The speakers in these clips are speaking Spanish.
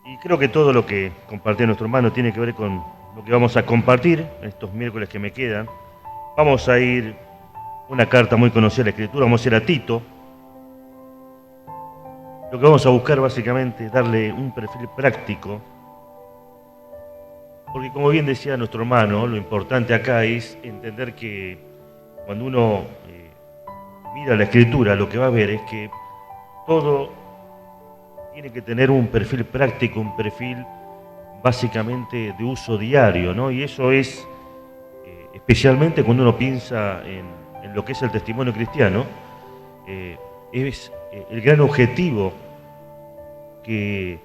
Y creo que todo lo que compartió nuestro hermano tiene que ver con lo que vamos a compartir en estos miércoles que me quedan. Vamos a ir una carta muy conocida de la Escritura, vamos a ir a Tito. Lo que vamos a buscar básicamente es darle un perfil práctico, porque como bien decía nuestro hermano, lo importante acá es entender que cuando uno mira la Escritura, lo que va a ver es que todo tiene que tener un perfil práctico, un perfil básicamente de uso diario, ¿no? Y eso es especialmente cuando uno piensa en lo que es el testimonio cristiano, es el gran objetivo que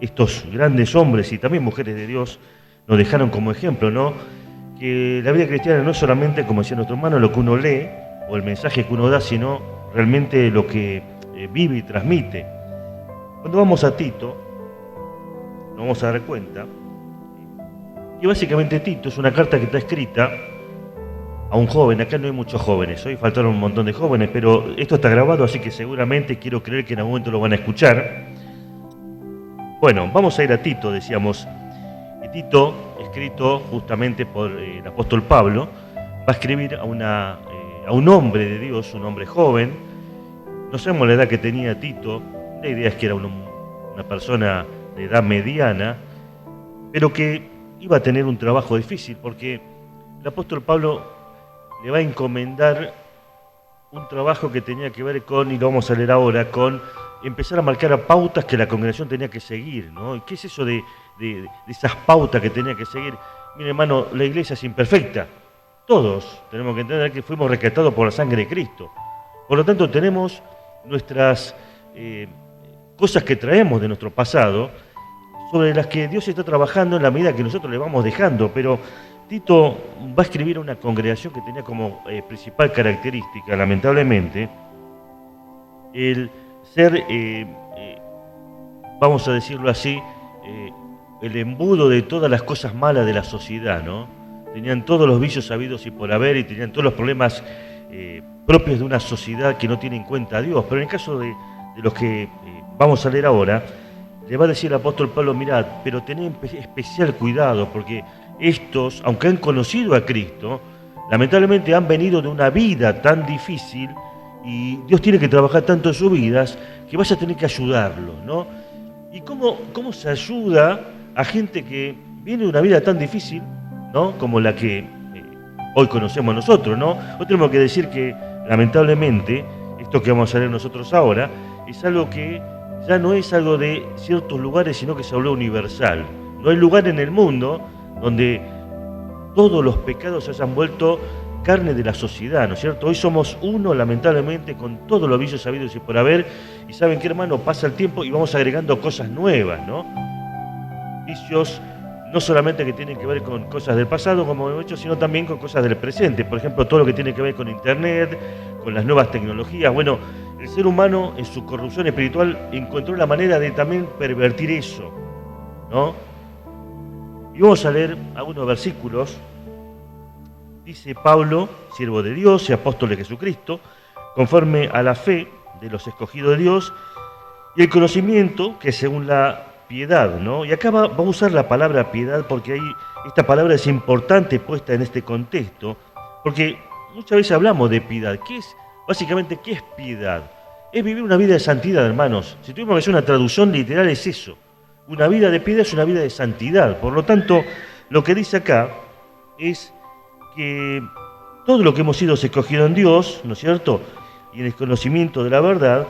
estos grandes hombres y también mujeres de Dios nos dejaron como ejemplo, ¿no? Que la vida cristiana no es solamente, como decía nuestro hermano, lo que uno lee o el mensaje que uno da, sino realmente lo que vive y transmite. Cuando vamos a Tito, nos vamos a dar cuenta que básicamente Tito es una carta que está escrita a un joven. Acá no hay muchos jóvenes, hoy faltaron un montón de jóvenes, pero esto está grabado, así que seguramente quiero creer que en algún momento lo van a escuchar. Bueno, vamos a ir a Tito, decíamos. Y Tito, escrito justamente por el apóstol Pablo, va a escribir a un hombre de Dios, un hombre joven. No sabemos la edad que tenía Tito, la idea es que era una persona de edad mediana, pero que iba a tener un trabajo difícil, porque el apóstol Pablo le va a encomendar un trabajo que tenía que ver con, y lo vamos a leer ahora, con empezar a marcar a pautas que la congregación tenía que seguir, ¿no? ¿Y qué es eso de esas pautas que tenía que seguir? Mire, hermano, la iglesia es imperfecta. Todos tenemos que entender que fuimos rescatados por la sangre de Cristo. Por lo tanto, tenemos nuestras cosas que traemos de nuestro pasado, sobre las que Dios está trabajando en la medida que nosotros le vamos dejando, pero Tito va a escribir a una congregación que tenía como principal característica, lamentablemente, el ser, vamos a decirlo así, el embudo de todas las cosas malas de la sociedad, ¿no? Tenían todos los vicios habidos y por haber, y tenían todos los problemas propios de una sociedad que no tiene en cuenta a Dios. Pero en el caso de los que vamos a leer ahora, le va a decir el apóstol Pablo: mirad, pero tened especial cuidado, porque estos, aunque han conocido a Cristo, lamentablemente han venido de una vida tan difícil y Dios tiene que trabajar tanto en sus vidas que vas a tener que ayudarlos, ¿no? ¿Y cómo se ayuda a gente que viene de una vida tan difícil, ¿no? Como la que hoy conocemos nosotros, ¿no? Hoy tenemos que decir que, lamentablemente, esto que vamos a leer nosotros ahora, es algo que ya no es algo de ciertos lugares, sino que se habló universal. No hay lugar en el mundo donde todos los pecados se hayan vuelto carne de la sociedad, ¿no es cierto? Hoy somos uno, lamentablemente, con todos los vicios habidos y por haber, y ¿saben qué, hermano? Pasa el tiempo y vamos agregando cosas nuevas, ¿no? Vicios no solamente que tienen que ver con cosas del pasado, como hemos hecho, sino también con cosas del presente. Por ejemplo, todo lo que tiene que ver con Internet, con las nuevas tecnologías. Bueno, el ser humano en su corrupción espiritual encontró la manera de también pervertir eso, ¿no? Y vamos a leer algunos versículos. Dice Pablo, siervo de Dios y apóstol de Jesucristo, conforme a la fe de los escogidos de Dios y el conocimiento que según la piedad, ¿no? Y acá va a usar la palabra piedad porque esta palabra es importante puesta en este contexto, porque muchas veces hablamos de piedad. Básicamente, ¿qué es piedad? Es vivir una vida de santidad, hermanos. Si tuvimos que hacer una traducción literal, es eso. Una vida de piedad es una vida de santidad. Por lo tanto, lo que dice acá es que todo lo que hemos sido escogidos en Dios, ¿no es cierto?, y en el conocimiento de la verdad,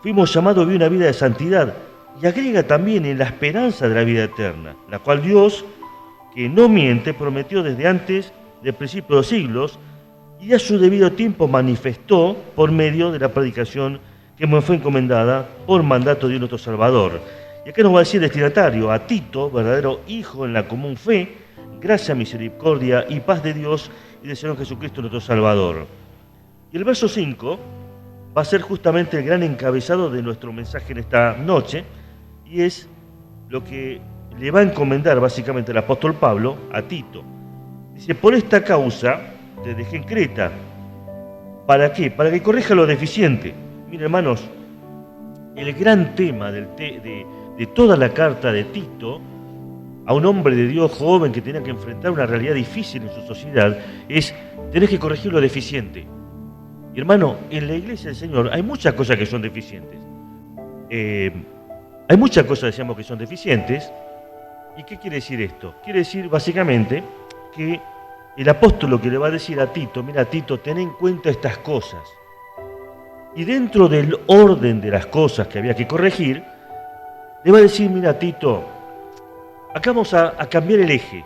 fuimos llamados a vivir una vida de santidad. Y agrega también en la esperanza de la vida eterna, la cual Dios, que no miente, prometió desde antes del principio de los siglos, y a su debido tiempo manifestó por medio de la predicación que me fue encomendada por mandato de nuestro Salvador. Y acá nos va a decir el destinatario: a Tito, verdadero hijo en la común fe, gracia, misericordia y paz de Dios y del Señor Jesucristo nuestro Salvador. Y el verso 5 va a ser justamente el gran encabezado de nuestro mensaje en esta noche, y es lo que le va a encomendar básicamente el apóstol Pablo a Tito. Dice: por esta causa te dejé en Creta. ¿Para qué? Para que corrija lo deficiente. Miren, hermanos, el gran tema de de toda la carta de Tito, a un hombre de Dios joven que tenía que enfrentar una realidad difícil en su sociedad, es: tenés que corregir lo deficiente. Y hermano, en la iglesia del Señor hay muchas cosas que son deficientes. Hay muchas cosas, decíamos, que son deficientes. ¿Y qué quiere decir esto? Quiere decir básicamente que el apóstol lo que le va a decir a Tito: mira, Tito, ten en cuenta estas cosas. Y dentro del orden de las cosas que había que corregir, le va a decir: mira, Tito, acá vamos a cambiar el eje.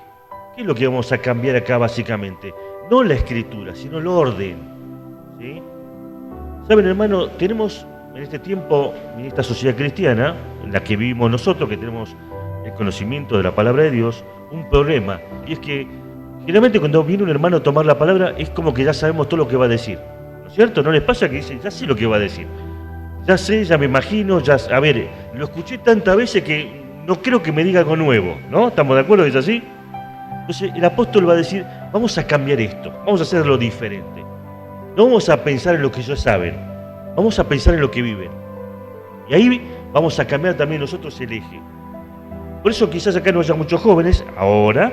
¿Qué es lo que vamos a cambiar acá básicamente? No la escritura, sino el orden. ¿Sí? Saben, hermano, tenemos en este tiempo, en esta sociedad cristiana, en la que vivimos nosotros, que tenemos el conocimiento de la palabra de Dios, un problema. Y es que generalmente cuando viene un hermano a tomar la palabra, es como que ya sabemos todo lo que va a decir. ¿No es cierto? ¿No les pasa que dicen: ya sé lo que va a decir? Ya sé, ya me imagino, ya... A ver, lo escuché tantas veces que no creo que me diga algo nuevo, ¿no? ¿Estamos de acuerdo que es así? Entonces el apóstol va a decir: vamos a cambiar esto, vamos a hacerlo diferente. No vamos a pensar en lo que ellos saben, vamos a pensar en lo que viven. Y ahí vamos a cambiar también nosotros el eje. Por eso quizás acá no haya muchos jóvenes ahora,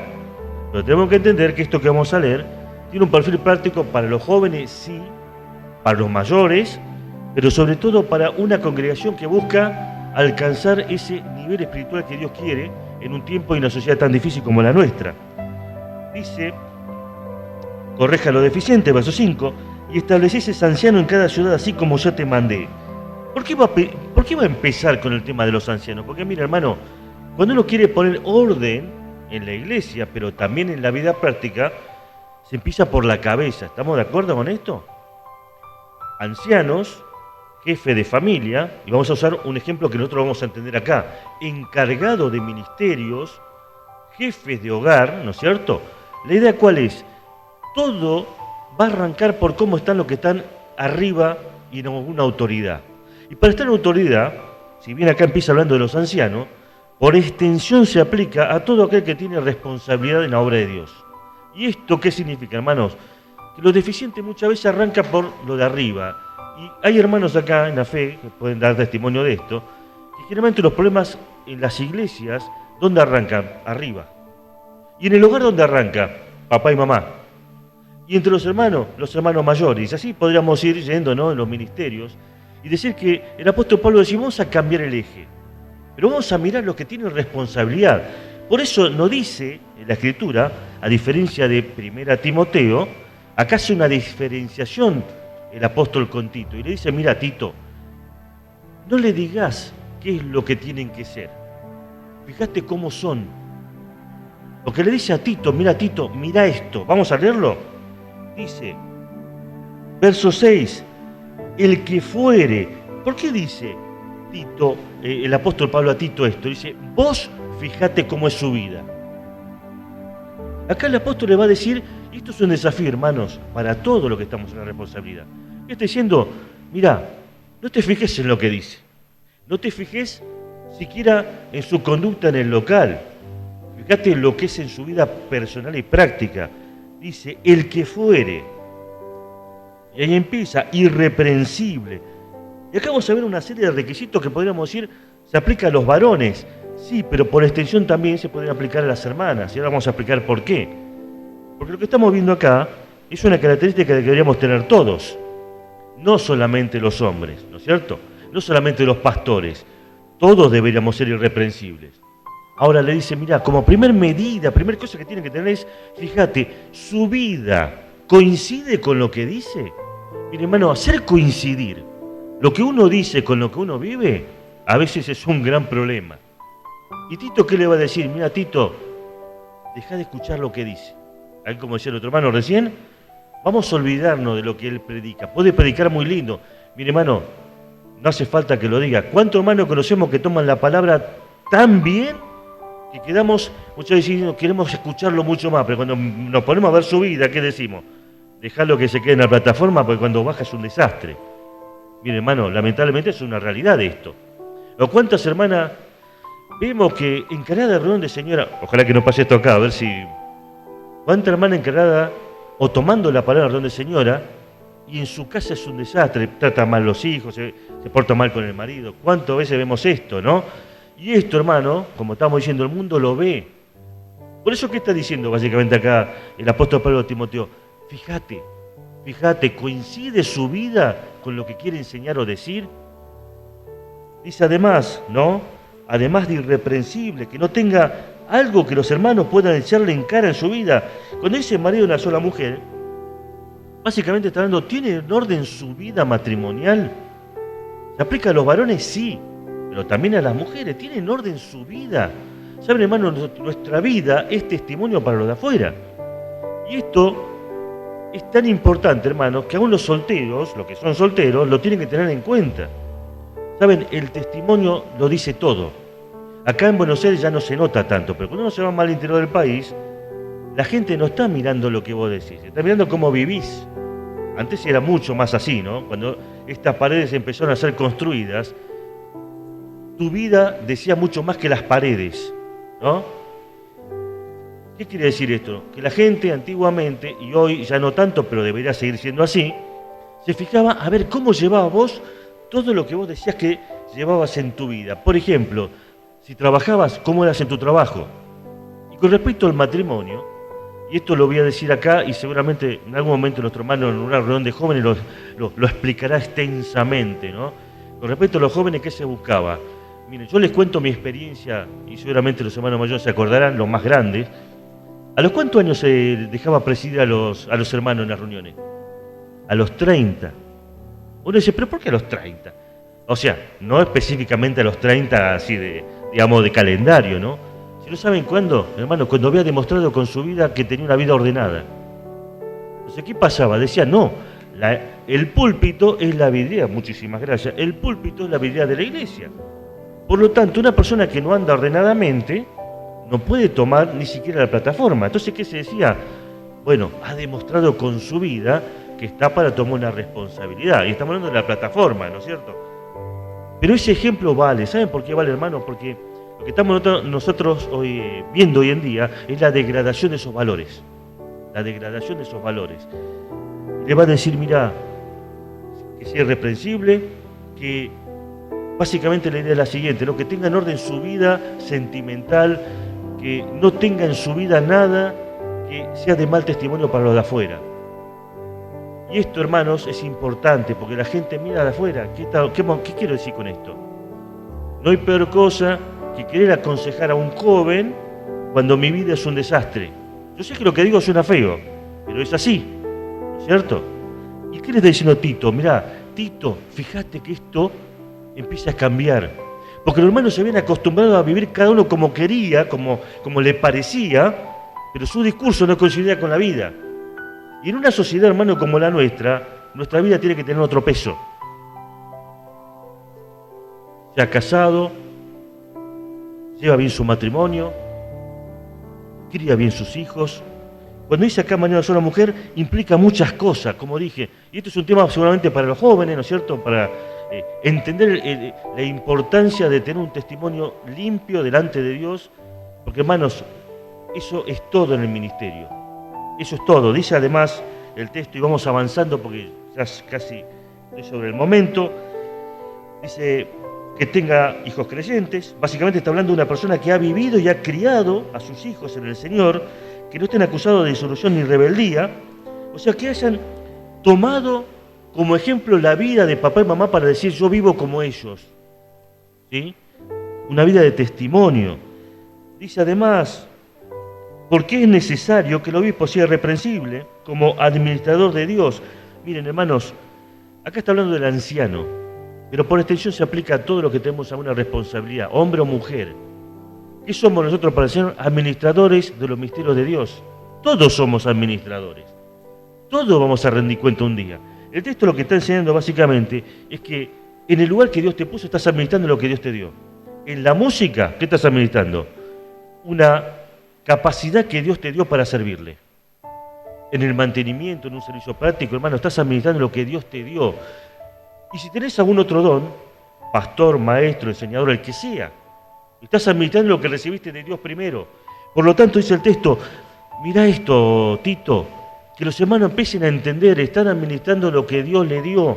pero tenemos que entender que esto que vamos a leer tiene un perfil práctico para los jóvenes, sí, para los mayores, pero sobre todo para una congregación que busca alcanzar ese nivel espiritual que Dios quiere en un tiempo y una sociedad tan difícil como la nuestra. Dice: correja lo deficiente, verso 5, y establecéis anciano en cada ciudad, así como yo te mandé. ¿Por qué va a empezar con el tema de los ancianos? Porque mira, hermano, cuando uno quiere poner orden en la iglesia, pero también en la vida práctica, se empieza por la cabeza. ¿Estamos de acuerdo con esto? Ancianos, jefe de familia, y vamos a usar un ejemplo que nosotros vamos a entender acá: encargado de ministerios, jefes de hogar, ¿no es cierto? La idea, ¿cuál es? Todo va a arrancar por cómo están los que están arriba y en alguna autoridad. Y para estar en autoridad, si bien acá empieza hablando de los ancianos, por extensión se aplica a todo aquel que tiene responsabilidad en la obra de Dios. ¿Y esto qué significa, hermanos? Que lo deficiente muchas veces arranca por lo de arriba. Y hay hermanos acá en la fe que pueden dar testimonio de esto, que generalmente los problemas en las iglesias, ¿dónde arrancan? Arriba. Y en el hogar, ¿dónde arranca? Papá y mamá. Y entre los hermanos mayores. Y así podríamos ir yendo, ¿no?, en los ministerios y decir que el apóstol Pablo decía: vamos a cambiar el eje, pero vamos a mirar los que tienen responsabilidad. Por eso no dice en la Escritura, a diferencia de 1 Timoteo, acá hace una diferenciación el apóstol con Tito y le dice: mira, Tito, no le digas qué es lo que tienen que ser, fíjate cómo son. Lo que le dice a Tito: mira, Tito, mira esto. Vamos a leerlo. Dice, verso 6, el que fuere. ¿Por qué dice Tito, el apóstol Pablo a Tito esto? Dice: vos fíjate cómo es su vida. Acá el apóstol le va a decir, y esto es un desafío, hermanos, para todos los que estamos en la responsabilidad. Está diciendo: mira, no te fijes en lo que dice, no te fijes siquiera en su conducta en el local, fíjate en lo que es en su vida personal y práctica. Dice: el que fuere. Y ahí empieza: irreprensible. Y acá vamos a ver una serie de requisitos que podríamos decir se aplica a los varones. Sí, pero por extensión también se pueden aplicar a las hermanas. Y ahora vamos a explicar por qué. Porque lo que estamos viendo acá es una característica que deberíamos tener todos. No solamente los hombres, ¿no es cierto? No solamente los pastores. Todos deberíamos ser irreprensibles. Ahora le dice: mira, como primer medida, primer cosa que tienen que tener es, fíjate, su vida coincide con lo que dice. Mire, hermano, hacer coincidir lo que uno dice con lo que uno vive, a veces es un gran problema. ¿Y Tito qué le va a decir? Mira, Tito, deja de escuchar lo que dice. Ahí, como decía el otro hermano recién, vamos a olvidarnos de lo que él predica. Puede predicar muy lindo. Mire, hermano, no hace falta que lo diga. ¿Cuántos hermanos conocemos que toman la palabra tan bien que quedamos, muchas veces queremos escucharlo mucho más, pero cuando nos ponemos a ver su vida, ¿qué decimos? Dejarlo que se quede en la plataforma, porque cuando baja es un desastre. Mire, hermano, lamentablemente es una realidad esto. ¿O cuántas hermanas vemos que encarada de reunión de señora, ojalá que no pase esto acá, a ver si... ¿Cuánta hermana encarada o tomando la palabra de reunión de señora y en su casa es un desastre, trata mal los hijos, se porta mal con el marido? ¿Cuántas veces vemos esto, no? Y esto, hermano, como estamos diciendo, el mundo lo ve. Por eso, ¿qué está diciendo básicamente acá el apóstol Pablo a Timoteo? Fíjate, ¿coincide su vida con lo que quiere enseñar o decir? Dice además, ¿no? Además de irreprensible, que no tenga algo que los hermanos puedan echarle en cara en su vida. Cuando dice marido de una sola mujer, básicamente está hablando, ¿tiene en orden su vida matrimonial? ¿Se aplica a los varones? Sí, pero también a las mujeres. ¿Tiene en orden su vida? Saben, hermanos, nuestra vida es testimonio para los de afuera. Y esto es tan importante, hermanos, que aún los solteros, los que son solteros, lo tienen que tener en cuenta. Saben, el testimonio lo dice todo. Acá en Buenos Aires ya no se nota tanto, pero cuando uno se va más al interior del país, la gente no está mirando lo que vos decís, está mirando cómo vivís. Antes era mucho más así, ¿no? Cuando estas paredes empezaron a ser construidas, tu vida decía mucho más que las paredes, ¿no? ¿Qué quiere decir esto? Que la gente antiguamente, y hoy ya no tanto, pero debería seguir siendo así, se fijaba a ver cómo llevabas vos todo lo que vos decías que llevabas en tu vida. Por ejemplo, si trabajabas, ¿cómo eras en tu trabajo? Y con respecto al matrimonio, y esto lo voy a decir acá, y seguramente en algún momento nuestro hermano en una reunión de jóvenes lo explicará extensamente, ¿no? Con respecto a los jóvenes, ¿qué se buscaba? Miren, yo les cuento mi experiencia, y seguramente los hermanos mayores se acordarán, los más grandes. ¿A los cuántos años se dejaba presidir a los hermanos en las reuniones? A los 30. Uno dice, ¿pero por qué a los 30? O sea, no específicamente a los 30 así de calendario, ¿no? Si no saben cuándo, hermano, cuando había demostrado con su vida que tenía una vida ordenada. Entonces, ¿qué pasaba? Decía, no, el púlpito es la vidriera, muchísimas gracias, el púlpito es la vidriera de la iglesia. Por lo tanto, una persona que no anda ordenadamente no puede tomar ni siquiera la plataforma. Entonces, ¿qué se decía? Bueno, ha demostrado con su vida que está para tomar una responsabilidad. Y estamos hablando de la plataforma, ¿no es cierto? Pero ese ejemplo vale. ¿Saben por qué vale, hermano? Porque lo que estamos nosotros hoy, viendo hoy en día es la degradación de esos valores. La degradación de esos valores. Le va a decir, mira, que sea irreprensible, que básicamente la idea es la siguiente, ¿no? Que tenga en orden su vida sentimental, que no tenga en su vida nada que sea de mal testimonio para los de afuera. Y esto, hermanos, es importante porque la gente mira de afuera. ¿Qué quiero decir con esto? No hay peor cosa que querer aconsejar a un joven cuando mi vida es un desastre. Yo sé que lo que digo suena feo, pero es así, ¿no es cierto? ¿Y qué le está diciendo Tito? Mirá, Tito, fíjate que esto empieza a cambiar. Porque los hermanos se habían acostumbrado a vivir cada uno como quería, como le parecía, pero su discurso no coincidía con la vida. Y en una sociedad, hermano, como la nuestra vida tiene que tener otro peso. Se ha casado, lleva bien su matrimonio, cría bien sus hijos. Cuando dice acá mañana sola mujer, implica muchas cosas, como dije. Y esto es un tema seguramente para los jóvenes, ¿no es cierto? Para entender la importancia de tener un testimonio limpio delante de Dios. Porque, hermanos, eso es todo en el ministerio. Eso es todo. Dice además el texto, y vamos avanzando porque ya casi estoy sobre el momento. Dice que tenga hijos creyentes. Básicamente está hablando de una persona que ha vivido y ha criado a sus hijos en el Señor, que no estén acusados de disolución ni rebeldía. O sea, que hayan tomado como ejemplo la vida de papá y mamá para decir, yo vivo como ellos. ¿Sí? Una vida de testimonio. Dice además, porque es necesario que el obispo sea irreprensible como administrador de Dios. Miren, hermanos, acá está hablando del anciano, pero por extensión se aplica a todo lo que tenemos alguna responsabilidad, hombre o mujer. ¿Qué somos nosotros para ser administradores de los misterios de Dios? Todos somos administradores. Todos vamos a rendir cuenta un día. El texto lo que está enseñando básicamente es que en el lugar que Dios te puso estás administrando lo que Dios te dio. En la música, ¿qué estás administrando? Una capacidad que Dios te dio para servirle. En el mantenimiento, en un servicio práctico, hermano, estás administrando lo que Dios te dio. Y si tenés algún otro don, pastor, maestro, enseñador, el que sea, estás administrando lo que recibiste de Dios primero. Por lo tanto, dice el texto, mira esto, Tito, que los hermanos empiecen a entender, están administrando lo que Dios le dio.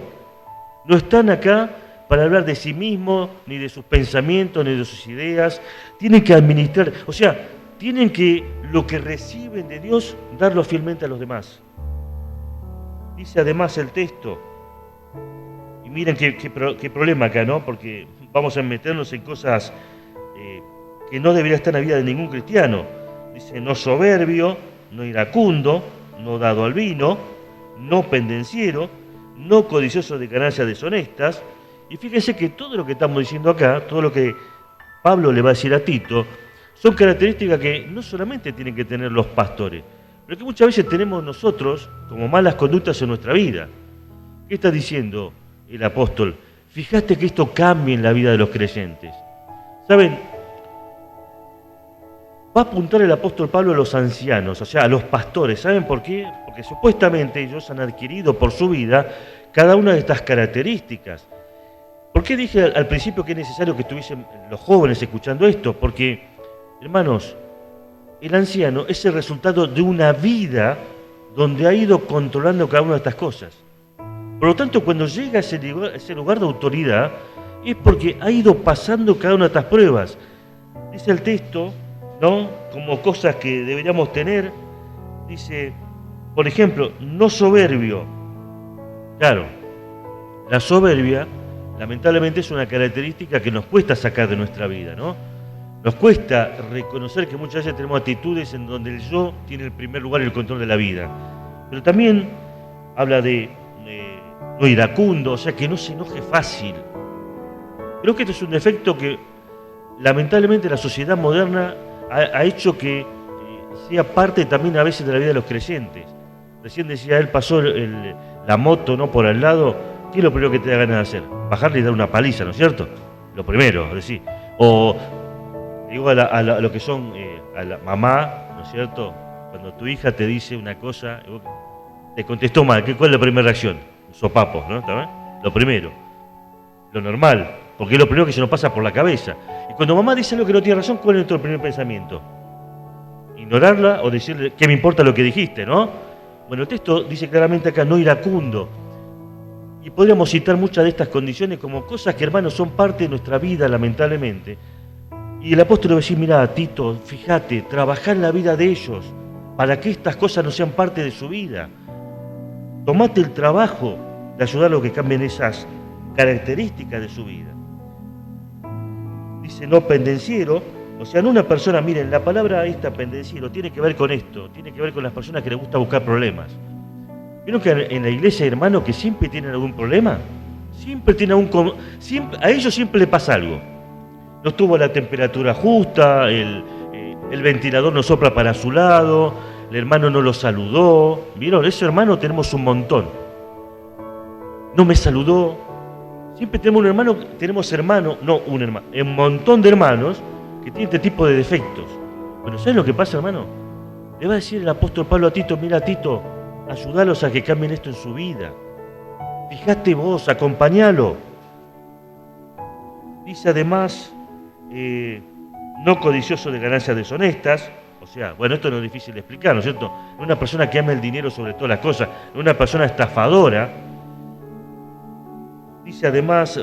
No están acá para hablar de sí mismo, ni de sus pensamientos, ni de sus ideas. Tienen que administrar, o sea, tienen que lo que reciben de Dios, darlo fielmente a los demás. Dice además el texto, y miren qué problema acá, ¿no? Porque vamos a meternos en cosas que no debería estar en la vida de ningún cristiano. Dice, no soberbio, no iracundo, no dado al vino, no pendenciero, no codicioso de ganancias deshonestas. Y fíjense que todo lo que estamos diciendo acá, todo lo que Pablo le va a decir a Tito, son características que no solamente tienen que tener los pastores, pero que muchas veces tenemos nosotros como malas conductas en nuestra vida. ¿Qué está diciendo el apóstol? Fíjate que esto cambie en la vida de los creyentes. ¿Saben? Va a apuntar el apóstol Pablo a los ancianos, o sea, a los pastores. ¿Saben por qué? Porque supuestamente ellos han adquirido por su vida cada una de estas características. ¿Por qué dije al principio que es necesario que estuviesen los jóvenes escuchando esto? Porque, hermanos, el anciano es el resultado de una vida donde ha ido controlando cada una de estas cosas. Por lo tanto, cuando llega a ese lugar de autoridad, es porque ha ido pasando cada una de estas pruebas. Dice el texto, ¿no? Como cosas que deberíamos tener, dice, por ejemplo, no soberbio. Claro, la soberbia, lamentablemente, es una característica que nos cuesta sacar de nuestra vida, ¿no? Nos cuesta reconocer que muchas veces tenemos actitudes en donde el yo tiene el primer lugar y el control de la vida. Pero también habla de no iracundo, o sea, que no se enoje fácil. Creo que este es un defecto que, lamentablemente, la sociedad moderna ha hecho que sea parte también a veces de la vida de los creyentes. Recién decía, él pasó la moto, ¿no?, por al lado. ¿Qué es lo primero que te da ganas de hacer? Bajarle y dar una paliza, ¿no es cierto? Lo primero, es decir. O digo a lo que son a la mamá, ¿no es cierto? Cuando tu hija te dice una cosa, te contestó mal, ¿cuál es la primera reacción? Sopapos, ¿no? ¿Está bien? Lo primero, lo normal, porque es lo primero que se nos pasa por la cabeza. Y cuando mamá dice algo que no tiene razón, ¿cuál es nuestro primer pensamiento? Ignorarla o decirle, ¿qué me importa lo que dijiste, no? Bueno, el texto dice claramente acá, no iracundo. Y podríamos citar muchas de estas condiciones como cosas que, hermanos, son parte de nuestra vida, lamentablemente. Y el apóstol le va a decir, mira, Tito, fíjate, trabajá en la vida de ellos para que estas cosas no sean parte de su vida. Tomate el trabajo de ayudarlos a que cambien esas características de su vida. Dice, no pendenciero, o sea, no una persona, miren, la palabra esta pendenciero tiene que ver con esto, tiene que ver con las personas que les gusta buscar problemas. ¿Vieron que en la iglesia hay hermanos que siempre tienen algún problema? Siempre tienen a ellos siempre le pasa algo. No tuvo la temperatura justa, el ventilador no sopla para su lado, el hermano no lo saludó. ¿Vieron? Ese hermano tenemos un montón. No me saludó. Siempre tenemos un montón de hermanos que tienen este tipo de defectos. Pero ¿saben lo que pasa, hermano? Le va a decir el apóstol Pablo a Tito, mira, Tito, ayúdalos a que cambien esto en su vida. Fíjate vos, acompañalo. Dice además, no codicioso de ganancias deshonestas. O sea, bueno, esto no es difícil de explicar, ¿no es cierto? Una persona que ama el dinero sobre todas las cosas, una persona estafadora. Dice además,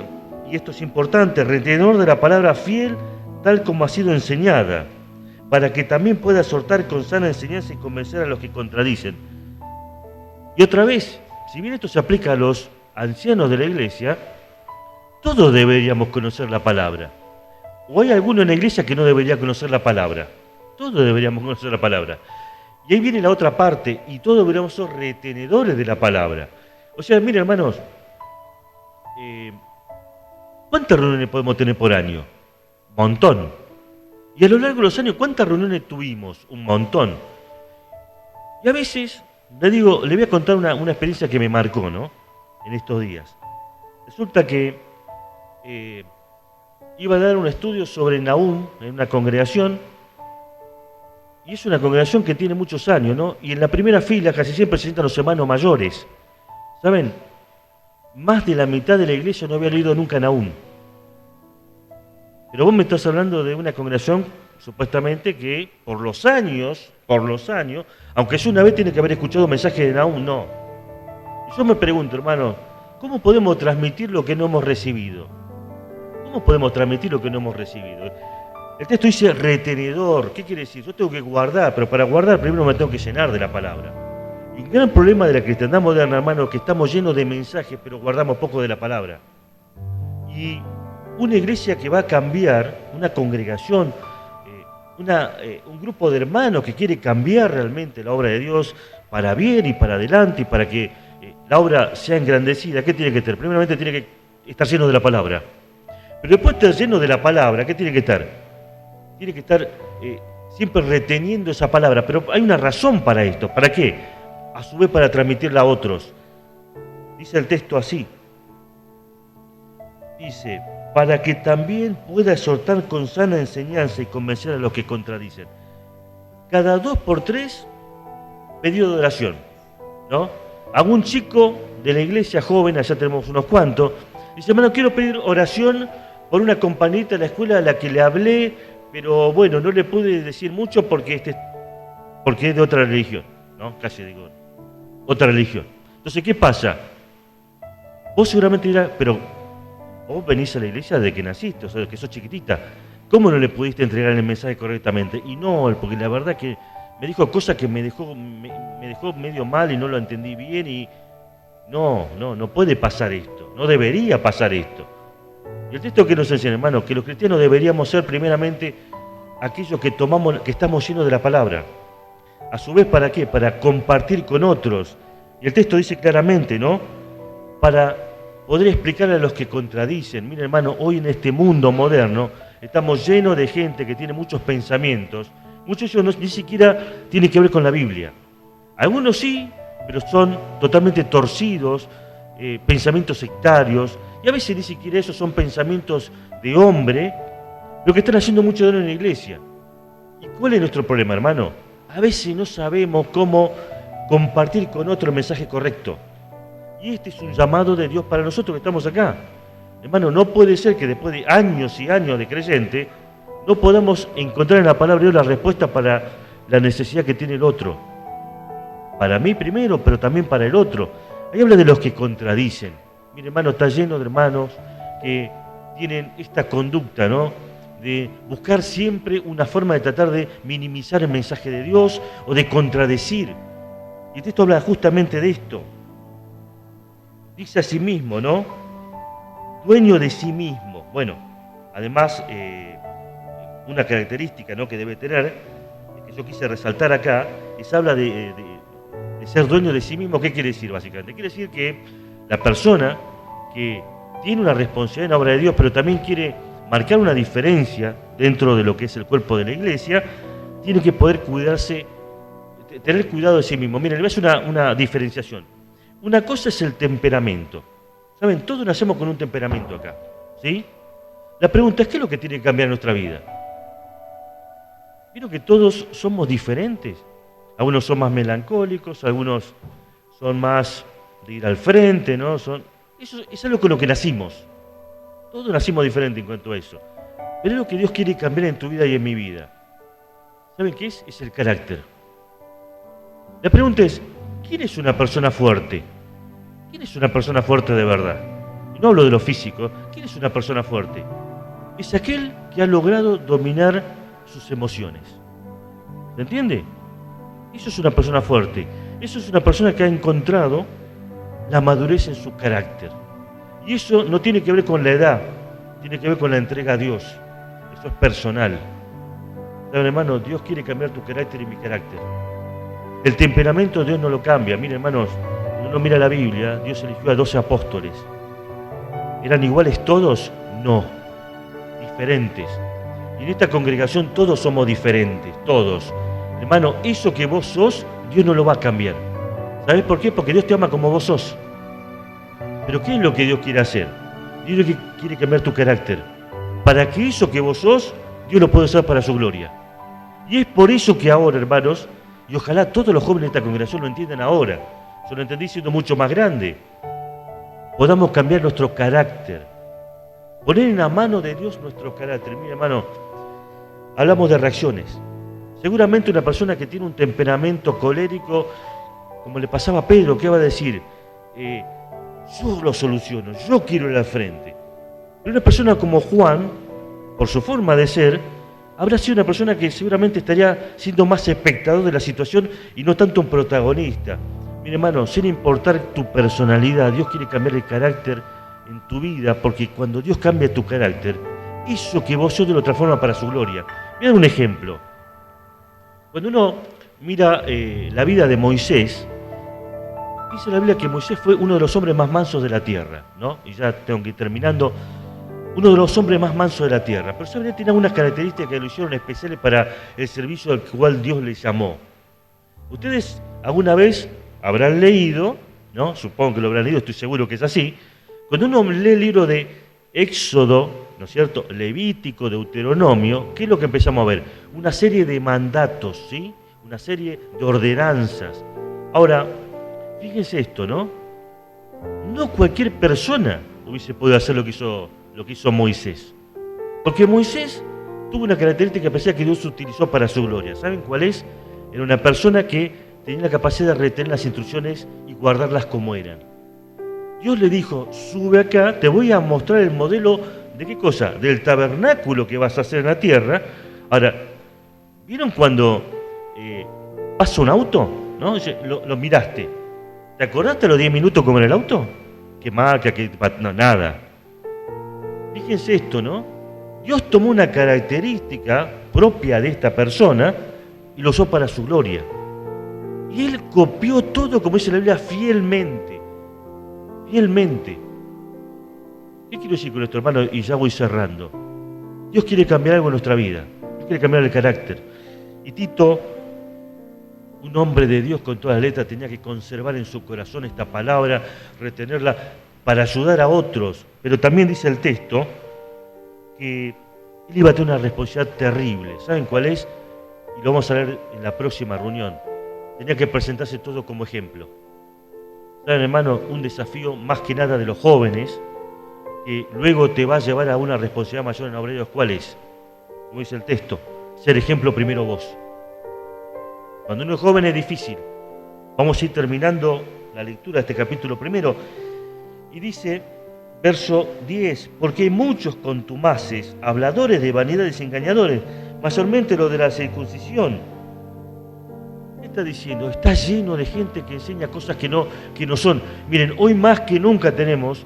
y esto es importante, retenedor de la palabra fiel tal como ha sido enseñada, para que también pueda soltar con sana enseñanza y convencer a los que contradicen. Y otra vez, si bien esto se aplica a los ancianos de la iglesia, todos deberíamos conocer la palabra. ¿O hay alguno en la iglesia que no debería conocer la palabra? Todos deberíamos conocer la palabra. Y ahí viene la otra parte, y todos deberíamos ser retenedores de la palabra. O sea, miren, hermanos, ¿cuántas reuniones podemos tener por año? Un montón. Y a lo largo de los años, ¿cuántas reuniones tuvimos? Un montón. Y a veces, le voy a contar una experiencia que me marcó, ¿no?, en estos días. Resulta que iba a dar un estudio sobre Nahum en una congregación, y es una congregación que tiene muchos años, ¿no? Y en la primera fila casi siempre se sientan los hermanos mayores. ¿Saben? Más de la mitad de la iglesia no había leído nunca Nahum. Pero vos me estás hablando de una congregación supuestamente que por los años, aunque es una vez tiene que haber escuchado un mensaje de Nahum, no. Y yo me pregunto, hermano, ¿Cómo podemos transmitir lo que no hemos recibido? ¿Cómo podemos transmitir lo que no hemos recibido? El texto dice retenedor. ¿Qué quiere decir? Yo tengo que guardar, pero para guardar primero me tengo que llenar de la palabra. Y el gran problema de la cristiandad moderna, hermano, es que estamos llenos de mensajes, pero guardamos poco de la palabra. Y una iglesia que va a cambiar, una congregación, un grupo de hermanos que quiere cambiar realmente la obra de Dios para bien y para adelante y para que la obra sea engrandecida, ¿qué tiene que tener? Primeramente tiene que estar lleno de la palabra. Pero después de estar lleno de la palabra, ¿qué tiene que estar? Tiene que estar siempre reteniendo esa palabra. Pero hay una razón para esto. ¿Para qué? A su vez para transmitirla a otros. Dice el texto así. Dice, para que también pueda exhortar con sana enseñanza y convencer a los que contradicen. Cada 2 por 3, pedido de oración, ¿no? Algún chico de la iglesia joven, allá tenemos unos cuantos, dice, hermano, quiero pedir oración por una compañerita de la escuela a la que le hablé, pero bueno, no le pude decir mucho porque es de otra religión, ¿no? Casi digo, otra religión. Entonces, ¿qué pasa? Vos seguramente dirás, pero vos venís a la iglesia desde que naciste, o sea, que sos chiquitita. ¿Cómo no le pudiste entregar el mensaje correctamente? Y no, porque la verdad que me dijo cosas que me dejó medio mal y no lo entendí bien y no puede pasar esto, no debería pasar esto. Y el texto que nos enseña, hermano, que los cristianos deberíamos ser primeramente aquellos que estamos llenos de la palabra. A su vez, ¿para qué? Para compartir con otros. Y el texto dice claramente, ¿no? Para poder explicarle a los que contradicen. Mira, hermano, hoy en este mundo moderno estamos llenos de gente que tiene muchos pensamientos. Muchos de ellos ni siquiera tienen que ver con la Biblia. Algunos sí, pero son totalmente torcidos, pensamientos sectarios, y a veces ni siquiera esos son pensamientos de hombre, lo que están haciendo mucho daño en la iglesia. ¿Y cuál es nuestro problema, hermano? A veces no sabemos cómo compartir con otro el mensaje correcto. Y este es un llamado de Dios para nosotros que estamos acá. Hermano, no puede ser que después de años y años de creyente no podamos encontrar en la palabra de Dios la respuesta para la necesidad que tiene el otro. Para mí primero, pero también para el otro. Ahí habla de los que contradicen. Mire, hermano, está lleno de hermanos que tienen esta conducta, ¿no? De buscar siempre una forma de tratar de minimizar el mensaje de Dios o de contradecir. Y el texto habla justamente de esto. Dice a sí mismo, ¿no? Dueño de sí mismo. Bueno, además, una característica, ¿no?, que debe tener, que yo quise resaltar acá, es habla de ser dueño de sí mismo. ¿Qué quiere decir básicamente? Quiere decir que la persona que tiene una responsabilidad en la obra de Dios, pero también quiere marcar una diferencia dentro de lo que es el cuerpo de la iglesia, tiene que poder cuidarse, tener cuidado de sí mismo. Miren, le voy a hacer una diferenciación. Una cosa es el temperamento. ¿Saben? Todos nacemos con un temperamento acá, ¿sí? La pregunta es, ¿qué es lo que tiene que cambiar en nuestra vida? ¿Vieron que todos somos diferentes? Algunos son más melancólicos, algunos son más de ir al frente, ¿no? Eso es algo con lo que nacimos. Todos nacimos diferentes en cuanto a eso. Pero es lo que Dios quiere cambiar en tu vida y en mi vida. ¿Saben qué es? Es el carácter. La pregunta es, ¿quién es una persona fuerte? ¿Quién es una persona fuerte de verdad? Y no hablo de lo físico. ¿Quién es una persona fuerte? Es aquel que ha logrado dominar sus emociones. ¿Se entiende? Eso es una persona fuerte. Eso es una persona que ha encontrado la madurez en su carácter. Y eso no tiene que ver con la edad, tiene que ver con la entrega a Dios. Eso es personal. ¿Saben, hermano? Dios quiere cambiar tu carácter y mi carácter. El temperamento Dios no lo cambia. Miren, hermanos, cuando uno mira la Biblia, Dios eligió a 12 apóstoles. ¿Eran iguales todos? No. Diferentes. Y en esta congregación todos somos diferentes, todos. Hermano, eso que vos sos, Dios no lo va a cambiar. ¿Sabés por qué? Porque Dios te ama como vos sos. Pero ¿qué es lo que Dios quiere hacer? Dios quiere cambiar tu carácter. Para que eso que vos sos, Dios lo puede usar para su gloria. Y es por eso que ahora, hermanos, y ojalá todos los jóvenes de esta congregación lo entiendan ahora, yo lo entendí siendo mucho más grande, podamos cambiar nuestro carácter. Poner en la mano de Dios nuestro carácter. Mira, hermano, hablamos de reacciones. Seguramente una persona que tiene un temperamento colérico, como le pasaba a Pedro, ¿qué va a decir? yo lo soluciono, yo quiero ir al frente. Pero una persona como Juan, por su forma de ser, habrá sido una persona que seguramente estaría siendo más espectador de la situación y no tanto un protagonista. Mire, hermano, sin importar tu personalidad, Dios quiere cambiar el carácter en tu vida, porque cuando Dios cambia tu carácter, eso que vos sos te lo transforma para su gloria. Mira un ejemplo. Cuando uno mira la vida de Moisés, dice la Biblia que Moisés fue uno de los hombres más mansos de la tierra, ¿no? Y ya tengo que ir terminando. Uno de los hombres más mansos de la tierra. Pero saben, tiene algunas características que lo hicieron especiales para el servicio al cual Dios le llamó. Ustedes alguna vez habrán leído, ¿no? Supongo que lo habrán leído, estoy seguro que es así. Cuando uno lee el libro de Éxodo, ¿no es cierto?, Levítico, Deuteronomio, ¿qué es lo que empezamos a ver? Una serie de mandatos, ¿sí? Una serie de ordenanzas. Ahora, fíjense esto, ¿no? No cualquier persona hubiese podido hacer lo que hizo Moisés. Porque Moisés tuvo una característica especial que Dios utilizó para su gloria. ¿Saben cuál es? Era una persona que tenía la capacidad de retener las instrucciones y guardarlas como eran. Dios le dijo, sube acá, te voy a mostrar el modelo de qué cosa, del tabernáculo que vas a hacer en la tierra. Ahora, ¿vieron cuando pasa un auto? ¿No? Lo miraste. ¿Te acordaste los 10 minutos como en el auto? ¿Qué marca? No, nada. Fíjense esto, ¿no? Dios tomó una característica propia de esta persona y lo usó para su gloria. Y él copió todo, como dice la Biblia, fielmente. Fielmente. ¿Qué quiero decir con esto, hermano? Y ya voy cerrando. Dios quiere cambiar algo en nuestra vida. Dios quiere cambiar el carácter. Y Tito, un hombre de Dios con todas las letras, tenía que conservar en su corazón esta palabra, retenerla para ayudar a otros. Pero también dice el texto que él iba a tener una responsabilidad terrible. ¿Saben cuál es? Y lo vamos a ver en la próxima reunión. Tenía que presentarse todo como ejemplo. ¿Saben, hermano? Un desafío más que nada de los jóvenes, que luego te va a llevar a una responsabilidad mayor en obreros. ¿Cuál es? Como dice el texto, ser ejemplo primero vos. Cuando uno es joven es difícil. Vamos a ir terminando la lectura de este capítulo primero. Y dice, verso 10, porque hay muchos contumaces, habladores de vanidades y engañadores, mayormente los de la circuncisión. ¿Qué está diciendo? Está lleno de gente que enseña cosas que no son. Miren, hoy más que nunca tenemos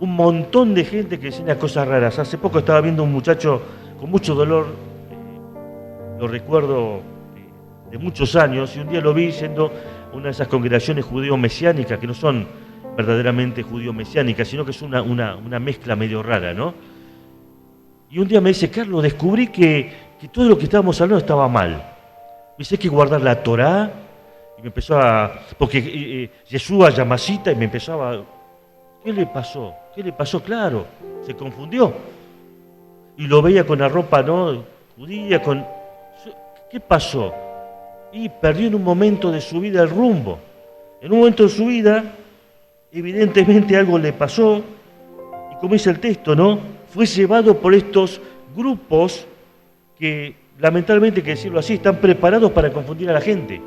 un montón de gente que enseña cosas raras. Hace poco estaba viendo un muchacho con mucho dolor, lo recuerdo de muchos años, y un día lo vi yendo a una de esas congregaciones judío-mesiánicas, que no son verdaderamente judío-mesiánicas, sino que es una mezcla medio rara, ¿no? Y un día me dice, Carlos, descubrí que todo lo que estábamos hablando estaba mal. Me dice, hay que guardar la Torá, y me empezó porque Yeshua Yamasita, y me empezaba, ¿qué le pasó? ¿Qué le pasó? Claro, se confundió. Y lo veía con la ropa, ¿no?, judía, ¿qué pasó? Y perdió en un momento de su vida el rumbo. En un momento de su vida, evidentemente algo le pasó, y como dice el texto, ¿no?, fue llevado por estos grupos que, lamentablemente, hay que decirlo así, están preparados para confundir a la gente.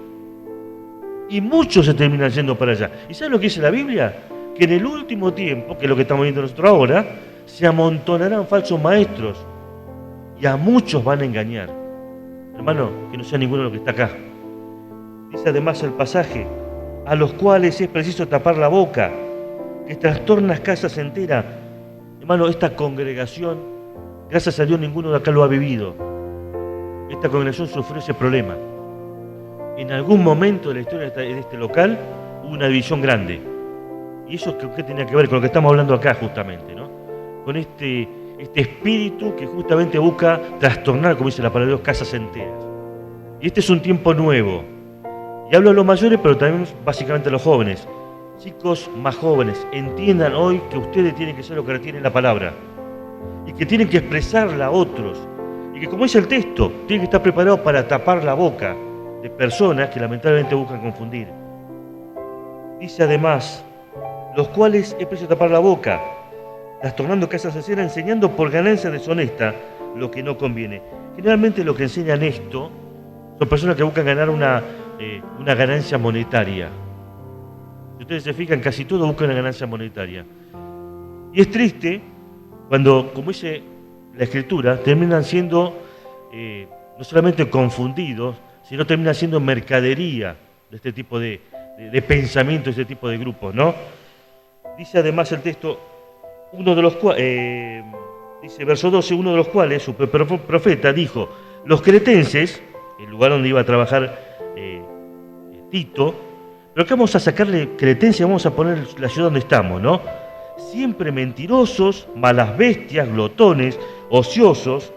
Y muchos se terminan yendo para allá. ¿Y saben lo que dice la Biblia? Que en el último tiempo, que es lo que estamos viendo nosotros ahora, se amontonarán falsos maestros y a muchos van a engañar. Hermano, que no sea ninguno de los que está acá. Dice además el pasaje, a los cuales es preciso tapar la boca, que trastornas casas enteras. Hermano, esta congregación, gracias a Dios, ninguno de acá lo ha vivido. Esta congregación sufrió ese problema. En algún momento de la historia de este local hubo una división grande. Y eso, ¿qué tenía que ver con lo que estamos hablando acá justamente, ¿no? Con este espíritu que justamente busca trastornar, como dice la palabra de Dios, casas enteras. Y este es un tiempo nuevo. Y hablo a los mayores, pero también básicamente a los jóvenes. Chicos más jóvenes, entiendan hoy que ustedes tienen que ser lo que retienen la palabra. Y que tienen que expresarla a otros. Y que, como dice el texto, tienen que estar preparados para tapar la boca de personas que lamentablemente buscan confundir. Dice además, los cuales es preciso tapar la boca, trastornando casas enteras, enseñando por ganancia deshonesta lo que no conviene. Generalmente lo que enseñan esto son personas que buscan ganar una ganancia monetaria. Si ustedes se fijan, casi todo busca una ganancia monetaria. Y es triste cuando, como dice la Escritura, terminan siendo no solamente confundidos, sino terminan siendo mercadería de este tipo de pensamiento, de este tipo de grupos, ¿no? Dice además el texto, uno de los cuales, dice verso 12, uno de los cuales, su profeta, dijo, los cretenses, el lugar donde iba a trabajar Tito, pero acá vamos a sacarle cretencia, vamos a poner la ciudad donde estamos, ¿no? Siempre mentirosos, malas bestias, glotones, ociosos.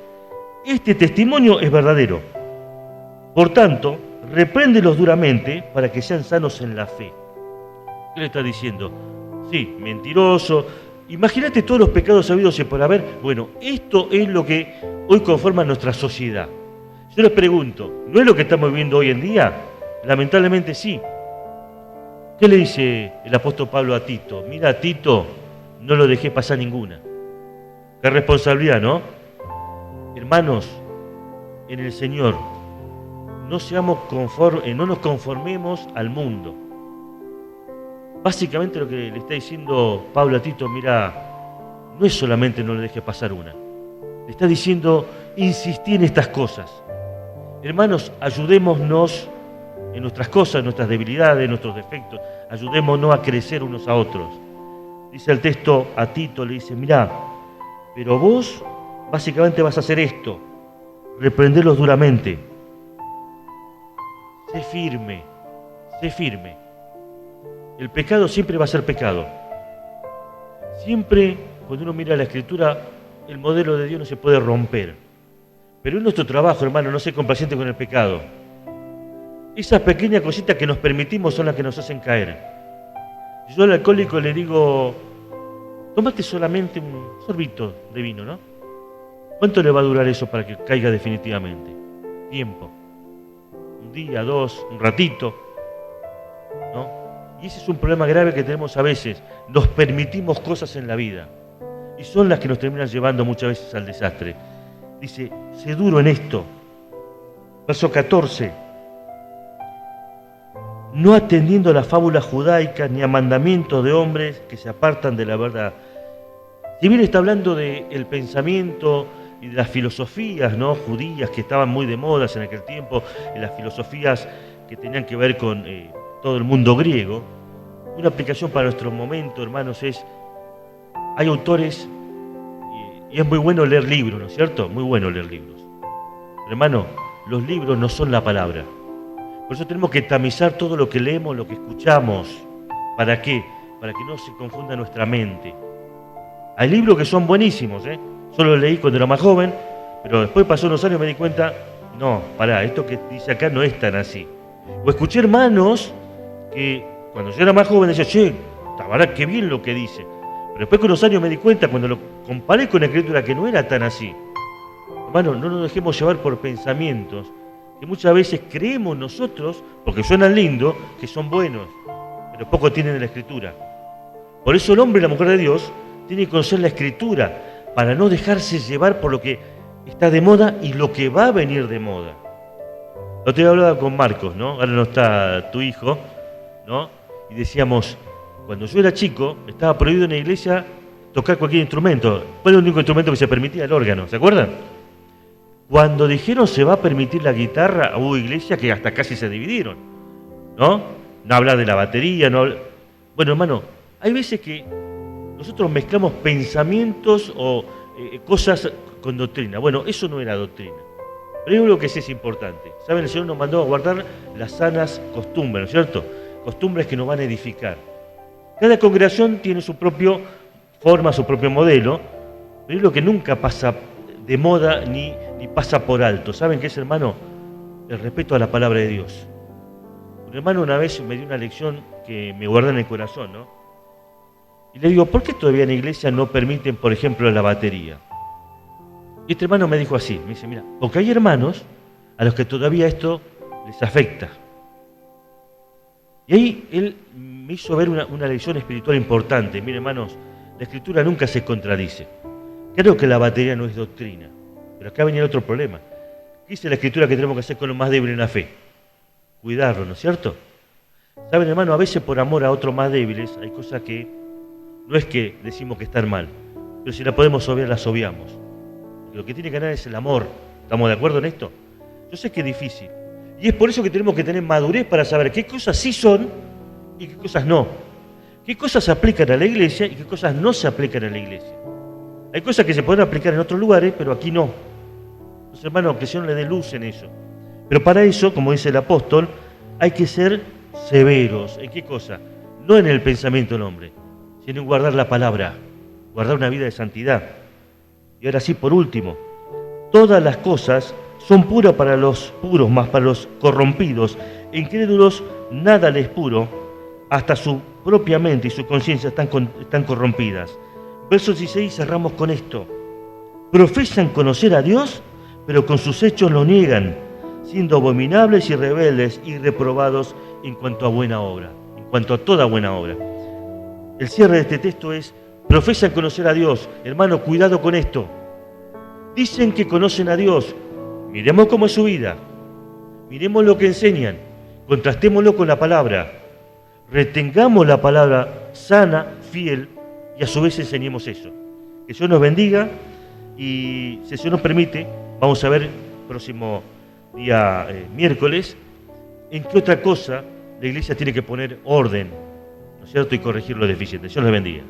Este testimonio es verdadero. Por tanto, repréndelos duramente para que sean sanos en la fe. ¿Qué le está diciendo? Sí, mentiroso. Imagínate todos los pecados habidos y por haber. Bueno, esto es lo que hoy conforma nuestra sociedad. Yo les pregunto, ¿no es lo que estamos viviendo hoy en día? Lamentablemente sí. ¿Qué le dice el apóstol Pablo a Tito? Mira, Tito, no lo dejé pasar ninguna. Qué responsabilidad, ¿no? Hermanos, en el Señor, no nos conformemos al mundo. Básicamente lo que le está diciendo Pablo a Tito, mira, no es solamente no le dejes pasar una. Le está diciendo, insistí en estas cosas. Hermanos, ayudémonos en nuestras cosas, en nuestras debilidades, en nuestros defectos. Ayudémonos a crecer unos a otros. Dice el texto a Tito, le dice, mirá, pero vos básicamente vas a hacer esto, reprenderlos duramente. Sé firme, sé firme. El pecado siempre va a ser pecado. Siempre, cuando uno mira la Escritura, el modelo de Dios no se puede romper. Pero es nuestro trabajo, hermano, no ser complaciente con el pecado. Esas pequeñas cositas que nos permitimos son las que nos hacen caer. Yo al alcohólico le digo, tómate solamente un sorbito de vino, ¿no? ¿Cuánto le va a durar eso para que caiga definitivamente? Tiempo. Un día, dos, un ratito, ¿no? Y ese es un problema grave que tenemos a veces. Nos permitimos cosas en la vida. Y son las que nos terminan llevando muchas veces al desastre. Dice, sé duro en esto. Verso 14. No atendiendo a las fábulas judaicas ni a mandamientos de hombres que se apartan de la verdad. Si bien está hablando del pensamiento y de las filosofías, ¿no?, judías que estaban muy de moda en aquel tiempo, y las filosofías que tenían que ver con todo el mundo griego, una aplicación para nuestro momento, hermanos, hay autores, y es muy bueno leer libros, ¿no es cierto? Muy bueno leer libros. Pero, hermano, los libros no son la palabra. Por eso tenemos que tamizar todo lo que leemos, lo que escuchamos. ¿Para qué? Para que no se confunda nuestra mente. Hay libros que son buenísimos, ¿eh? Solo los leí cuando era más joven, pero después pasó unos años y me di cuenta, no, pará, esto que dice acá no es tan así. O escuché hermanos que cuando yo era más joven decían, che, la verdad qué bien lo que dice. Pero después con unos años me di cuenta, cuando lo comparé con la Escritura, que no era tan así. Hermano, no nos dejemos llevar por pensamientos que muchas veces creemos nosotros, porque suenan lindos, que son buenos, pero poco tienen de la Escritura. Por eso el hombre y la mujer de Dios tienen que conocer la Escritura, para no dejarse llevar por lo que está de moda y lo que va a venir de moda. El otro día hablaba con Marcos, ¿no? Ahora no está tu hijo, ¿no? Y decíamos, cuando yo era chico, estaba prohibido en la iglesia tocar cualquier instrumento. ¿Cuál era el único instrumento que se permitía? El órgano, ¿se acuerdan? Cuando dijeron se va a permitir la guitarra, hubo iglesias que hasta casi se dividieron, ¿no? No hablar de la batería, no hablar... Bueno, hermano, hay veces que nosotros mezclamos pensamientos o cosas con doctrina. Bueno, eso no era doctrina. Pero hay algo que sí es importante. ¿Saben? El Señor nos mandó a guardar las sanas costumbres, ¿no es cierto? Costumbres que nos van a edificar. Cada congregación tiene su propia forma, su propio modelo, pero es lo que nunca pasa de moda ni pasa por alto. ¿Saben qué es, hermano? El respeto a la palabra de Dios. Un hermano una vez me dio una lección que me guardó en el corazón, ¿no? Y le digo, ¿por qué todavía en la iglesia no permiten, por ejemplo, la batería? Y este hermano me dijo así, me dice, mira, porque hay hermanos a los que todavía esto les afecta. Y ahí él me hizo ver una lección espiritual importante. Mire, hermanos, la Escritura nunca se contradice. Creo que la batería no es doctrina, pero acá venía otro problema. ¿Qué dice la Escritura que tenemos que hacer con los más débiles en la fe? Cuidarlo, ¿no es cierto? Saben, hermano, a veces por amor a otros más débiles, hay cosas que no es que decimos que están mal, pero si la podemos obviar, las obviamos. Lo que tiene que ganar es el amor. ¿Estamos de acuerdo en esto? Yo sé que es difícil. Y es por eso que tenemos que tener madurez para saber qué cosas sí son y qué cosas no. Qué cosas se aplican a la iglesia y qué cosas no se aplican a la iglesia. Hay cosas que se pueden aplicar en otros lugares, pero aquí no. Entonces, hermano, que el Señor le dé luz en eso. Pero para eso, como dice el apóstol, hay que ser severos. ¿En qué cosa? No en el pensamiento del hombre, sino en guardar la palabra, guardar una vida de santidad. Y ahora sí, por último, todas las cosas son puras para los puros, mas para los corrompidos, incrédulos, nada les puro, hasta su propia mente y su conciencia están corrompidas. Verso 16, cerramos con esto. Profesan conocer a Dios, pero con sus hechos lo niegan, siendo abominables y rebeldes y reprobados en cuanto a buena obra, en cuanto a toda buena obra. El cierre de este texto es: profesan conocer a Dios. Hermano, cuidado con esto. Dicen que conocen a Dios. Miremos cómo es su vida. Miremos lo que enseñan. Contrastémoslo con la palabra. Retengamos la palabra sana, fiel, y a su vez enseñemos eso. Que Dios nos bendiga y, si Dios nos permite, vamos a ver próximo día miércoles en qué otra cosa la iglesia tiene que poner orden, ¿no es cierto? Y corregir lo deficiente. Dios les bendiga.